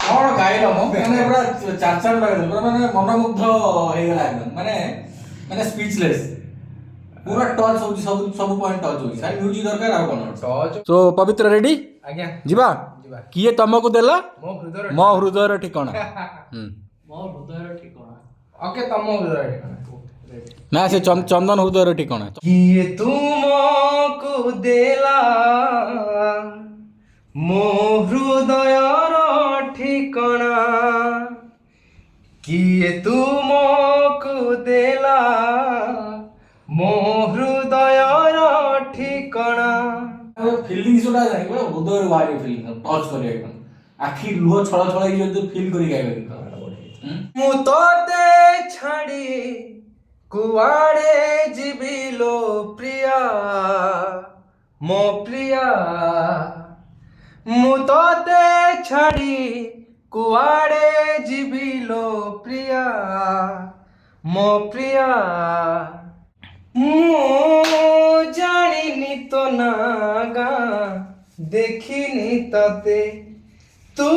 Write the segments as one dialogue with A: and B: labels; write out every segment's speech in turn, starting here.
A: कौन गाइल मैंने पूरा चार चार लगे पूरा मैंने मनमुग्ध हो गला एकदम माने माने स्पीचलेस पूरा टच हो सब सब पॉइंट टच हो सारी म्यूजिक दरकार आ कोन टच तो पवित्र रेडी
B: आज्ञा
A: जीवा
B: जीवा
A: किए तुमको देला
B: मो
A: मो
B: हृदय
A: हृदय ठिकाना
C: मो हृदय ठिकाना
B: ओके तम हृदय ठिकाना
A: ना से चंदन हृदय ठिकाना
B: किए तुमको देला मो हृदयर ठिकाना किए तुमको देला मो हृदयर ठिकाना
A: फीलिंग्स उडा जाय हृदय वाली फीलिंग टच करे एकदम आखी लुह छळ छळ जो फील करी गाय
B: मु तोते छाड़ी कुआड़े जीविलो प्रिया मो प्रिया मु तोते छाड़ी कुआड़े जीविलो प्रिया मो प्रिया मु जानिनी तो नागा देखिनी तते तू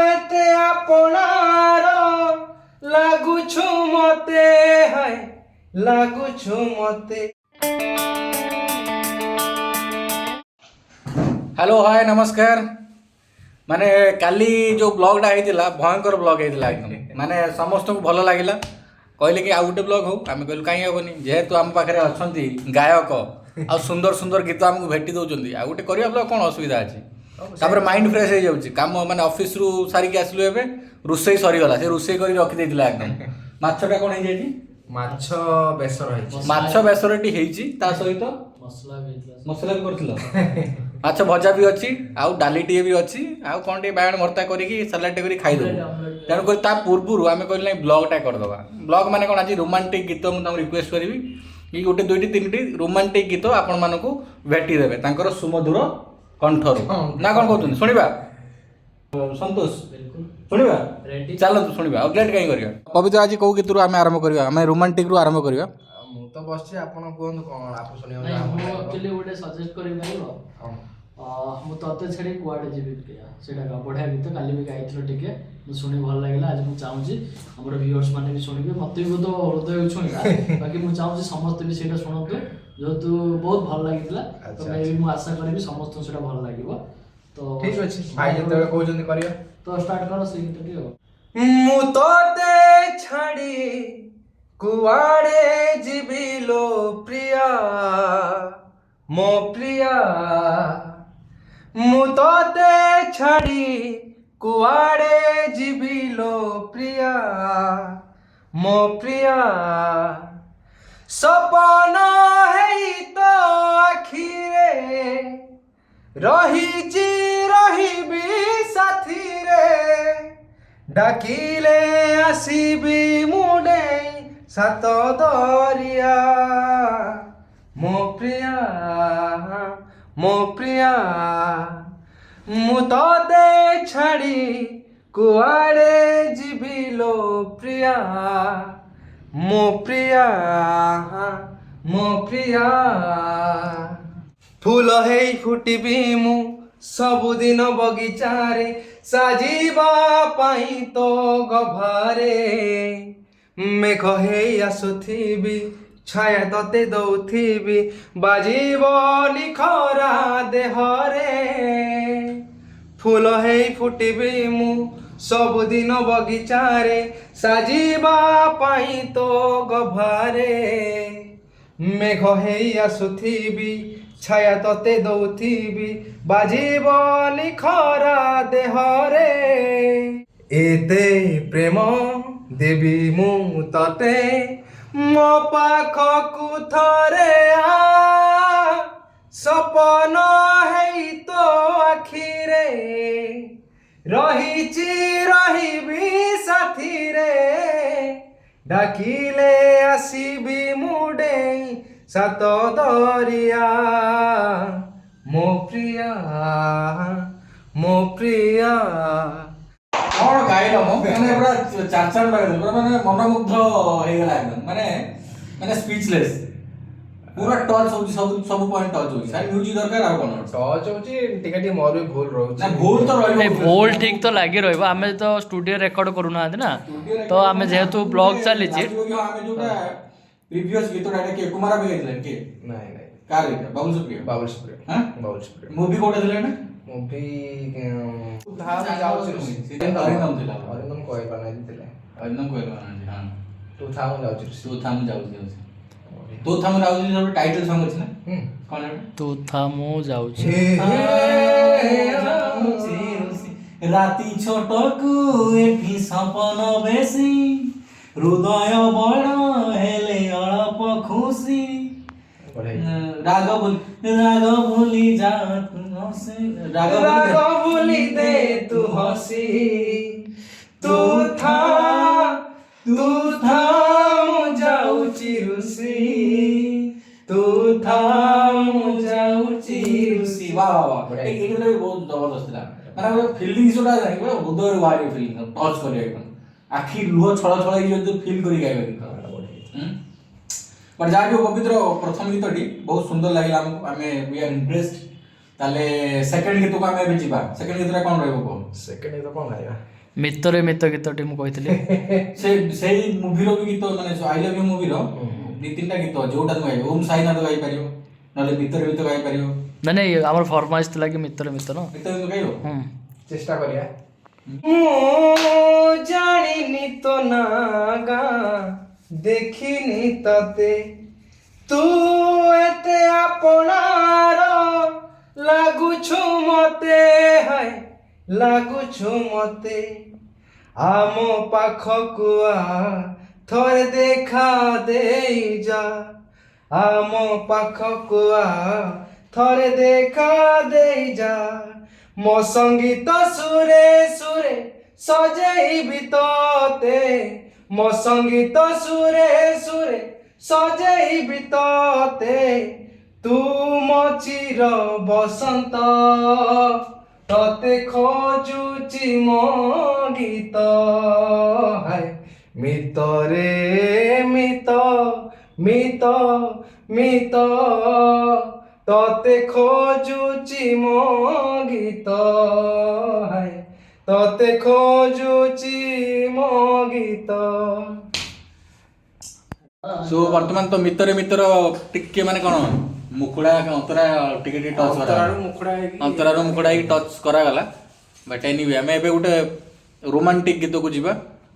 B: एते आपणार लागुछु मते है लागुछु मते
A: हेलो हाय नमस्कार माने काली जो ब्लॉगटा होता भयंकर ब्लॉग होता एकदम माने समस्त को भल लगे कहले कि आउ गोटे ब्लॉग हो आम कहलु कहीं हेनी जेहेतु आम पाखे अच्छा गायक आ सुंदर सुंदर गीत आमको भेटी दौरान आउ गोटे करवा ब्लॉग कौन असुविधा अच्छी तापर माइंड फ्रेश हो जाऊँगी कम माने ऑफिस रु सारिक आसलु एबे रोसई सरीगला से रोसई कर रखी देथिला एकदम माछटा कोन हे जाई
B: माछ बेसर है
A: माछ बेसरटी हेची ता सहित
C: मसला भेजला
A: मसला भी करथिलो माछ भजा भी अच्छी आउ डालीटे भी अच्छी आउ कौन टे बायण भर्ता करिकी सलाडटे करी खाई देबो तेणु कर ता पूर्व आम कहले ब्लॉगटा करदबा ब्लॉग माने कौन आज रोमांटिक गीत मुझे रिक्वेस्ट करी कि गोटे दुईटी तीन रोमांटिक गीत आपण मानक भेटी देबे तांकर सुमधुर कंठरू ना कौन कहते शुणा संतोष शुणा
C: रेडी
A: चलतु शुणा और लेट कहीं करिया पवित्र आज कौ गीत आम आरंभ करिया आम रोमांटिक रु आरंभ करिया
B: मु तो बसछि आपण कोन कोन आप सुनियो
C: नहीं मु एक्चुअली गोटे सजेस्ट करि पाइबो मु तते छेड़ी कुआडे जीवी प्रिया सेटा बढ़िया गीत काली भी गाइथिलो टिके मु सुनी भल लागला आज मु चाहूची हमर व्यूअर्स माने भी सुनिबे मते भी तो हृदय छुइला बाकी मु चाहूची समस्त भी सेटा सुनतु जेतु बहुत भल लागितला तो मैं भी मु आशा करिबी समस्त सेटा भल लागिबो तो
B: ठीक अछि भाई जते कहउजंदी करियो
C: तो स्टार्ट करो से गीत दियो
B: मु तोते छाड़ी कुआड़े जीविलो प्रिया मो प्रिया मु तोते छाड़ी कुआड़े जीविलो प्रिया मो प्रिया सपन है तो आखिरे रही रही साथी रे डाकिले आसीबी मुडे सात दरिया मो प्रिया मु तोते छाड़ी कुआड़े जीविलो प्रिया मो प्रिया फूल है फुटिबी मु सबुदिन बगीचारे साजिबा पाई तो गभारे मेघ हे आसुथिबी छाया तते दौथिबी बाजिबो निखरा देहरे फूल है फुटिबी मु सबुदिन बगीचारे साजिबा पाई तो गभारे मेघ हे आसुथिबी छाया तते दौथिबी बाजिब निखरा देहरे एते प्रेम देवी मु तते मो पाखकु थरे आ सपन है तो आखिरे रहिबी साथी रे डाकिले आसीबी मुडे सात दरिया मो प्रिया
A: कौन गाइल मैंने पूरा चार चार लगे पूरा मैंने मनमुग्ध हो गला एकदम माने माने स्पीचलेस पूरा टच होउची सब पॉइंट टच होउची सारी म्यूजिक दरकार आ कोन
B: ଟଚ୍ ହଉଛି ଟିକେ ଟିକେ ମୋର ବି ଭୁଲ ରହୁଛି
A: ना भूल तो
C: ନାଇଁ
A: रहइबो
C: ଭୁଲ ଠିକ ତ ଲାଗି ରହିବ ଆମେ ତ ଷ୍ଟୁଡିଓ ରେକର୍ଡ କରୁନାହାନ୍ତି ନା ତ ଆମେ ଯେହେତୁ ବ୍ଲଗ ଚାଲିଛି
A: ଆମେ जोटा प्रीवियस गीत डाटा के कुमार भी गाइतले के
B: ନାଇଁ ନାଇଁ
A: कार गीत बाबुल सुप्रिय
B: ବାବୁଲ ସୁପ୍ରିୟ
A: हां
B: ବାବୁଲ ସୁପ୍ରିୟ
A: मूवी कोटा दिले ना
B: ମୁଭି ଧାମ ଯାଉଛି
A: ଅରିନ୍ଦମ ଥିଲା।
B: ଅରିନ୍ଦମ କହିବା ନାହିଁ ଥିଲେ
A: अरिंदम कोइल ना हां
B: ତୁ ଥାମ ଯାଉଛି
A: तू थाम जाउची तू थाम जाउची सब टाइटल सॉन्ग अछि ना कोन है
C: ତୁ ଥା ମୁଁ ଯାଉଛି
A: राती छोटकू एठी सपन बेसी हृदय बड़ हेले अळप खुशी राग भूली जा तू हसे राग
B: बोली दे तू हसी तू था ମୁଁ ଯାଉଛି ରୁଷି ତୁ था ମୁଁ ଯାଉଛି ରୁଷି
A: वाह वाह वाह ये गीत भी बहुत जबरदस्त था माने फीलिंग जोटा जानि बे हृदय वारी फीलिंग टच करिया एकदम आखि लुह छळ छळ जो फील करी गाइबे पर जा जो पवित्र प्रथम गीतटी बहुत सुंदर लागिला हमको हमें वी आर इंप्रेस्ड ताले सेकंड गीत को हमें भी जीवा सेकंड गीत कोन रहबो को
B: ସେକେଣ୍ଡ ତ କଣ ଗାଇବା
C: ମିତରେ ମିତ ଗୀତଟି ମୁଁ କହିଥିଲି
A: ସେଇ ମୁଭିର ବି ଗୀତ ମାନେ ଆଇ ଲଭ୍ ୟୁ ମୁଭିର ଦି ତିନିଟା ଗୀତ ଯୋଉଟା ତମେ ଗାଇବ ଓମ୍ ସାଇନାଥ ଗାଇ ପାରିବ ନହେଲେ ଭିତରେ ଭିତରେ ଗାଇ ପାରିବ
C: ନାଇଁ ନାଇଁ ଆମର ଫରମାଇଶ ଥିଲା କି ମିତରେ ମିତ ନା
A: ଭିତରେ ଗାଇବ
B: ଚେଷ୍ଟା କରିବା ମୁଁ ଜାଣିନି ତ ନା ଗାଁ ଦେଖିନି ତତେ ତୁ ଏତେ ଆପଣାର ଲାଗୁଛୁ ମତେ ହାय ଲାଗୁଛୁ ମତେ ଆମ ପାଖକୁ ଆ ଥରେ ଦେଖା ଦେଇ ଯା ଆମ ପାଖକୁ ଆ ଥରେ ଦେଖା ଦେଇ ଯା ମୋ ସଙ୍ଗୀତ ସୁରେ ସୁରେ ସଜେଇବି ତତେ ମୋ ସଙ୍ଗୀତ ସୁରେ ସୁରେ ସଜେଇବି ତତେ ତୁ ମୋ ଚିର ବସନ୍ତ ତତେ ଖୋଜୁଛି ମୋ ଗୀତ ହାୟ ମିତରେ ମିତ ମିତ ମିତ ତତେ ଖୋଜୁଛି ମୋ ଗୀତ ହାୟ ତତେ ଖୋଜୁଛି ମୋ ଗୀତ
A: सो वर्तमान तो मित्र मित्र टिके माने कोन मुकुड़ा अंतरा टिके टिके टच करा अंतरार मुकुड़ा ही टच करा गला बट एनीवे हमें एबे गुटे रोमांटिक गीत को जीवा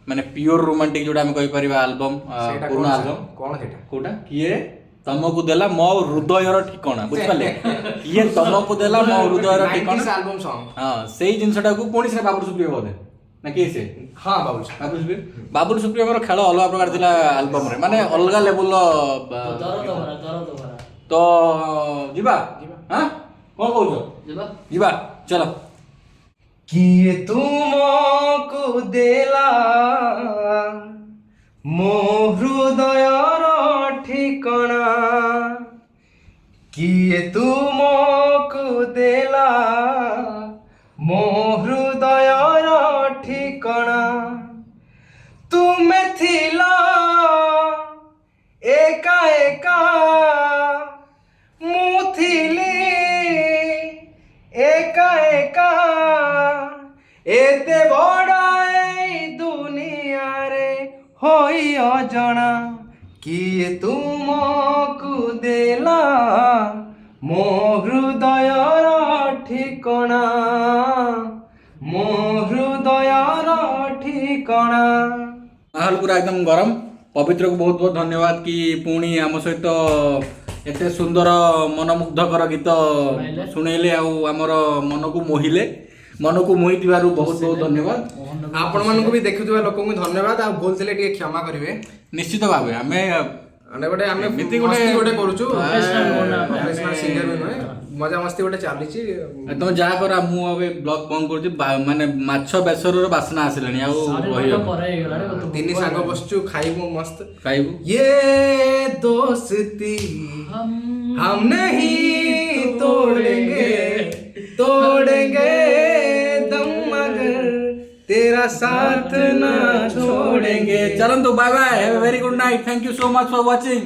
A: माने प्योर रोमांटिक जोटा हम कहि परिबा एल्बम पुराना एल्बम
B: कोन सेटा
A: कोटा किए तमको देला मो हृदयर ठिकाना बुझ पाले किए तमको देला मो हृदयर ठिकाना
B: एल्बम सॉन्ग
A: हां सेही जिंसटा को पुणी से बाबुल सुप्रिय बोधे ना के से
B: हां बाबुल
A: बाबुल सुप्रिय खेल अलग प्रकार थिला एल्बम रे माने अलग लेवल तो जीवा हां कोन कहू जीवा चलो
B: किए तुमको देला मो हृदयर ठिकाना किए तुमको देला मो हृदयर ठिकाना तुमे थिला एका एका मु थिली एका एका एते बड़ ए दुनिया रे होई अजଣା किए तुमको देला मो हृदयर ठिकाना मो हृदयर ठिकाना
A: माहौल पूरा एकदम गरम पवित्र को बहुत बहुत धन्यवाद कि पुणी आम सहित एते सुंदर मनमुग्धकर गीत शुणेले आमर मन को मोहिले मन को मोहि बहुत बहुत धन्यवाद
B: आपण मानक भी देखुवा लोक को धन्यवाद आ भूल थिले टिके क्षमा करिवे
A: निश्चित भावे आमे
B: गोटे आमे
A: एମିତି
B: मस्ती गोटे करूछु
C: प्रोफेशनल
B: प्रोफेशनल सिंगर भी नय मजा मस्ती गोटे चालीची
A: तुम जहाँ कर मु ब्लॉग बंद कर माने माछ बेसर बासना आसिलानी
B: तीन सांग बसचु खाइबु मस्त
A: खाइबु
B: ये दोस्ती हम नहीं तोड़ेंगे तोड़ेंगे दम मगर तेरा साथ ना छोड़ेंगे
A: चलन तो bye bye have a very good night thank you so much for watching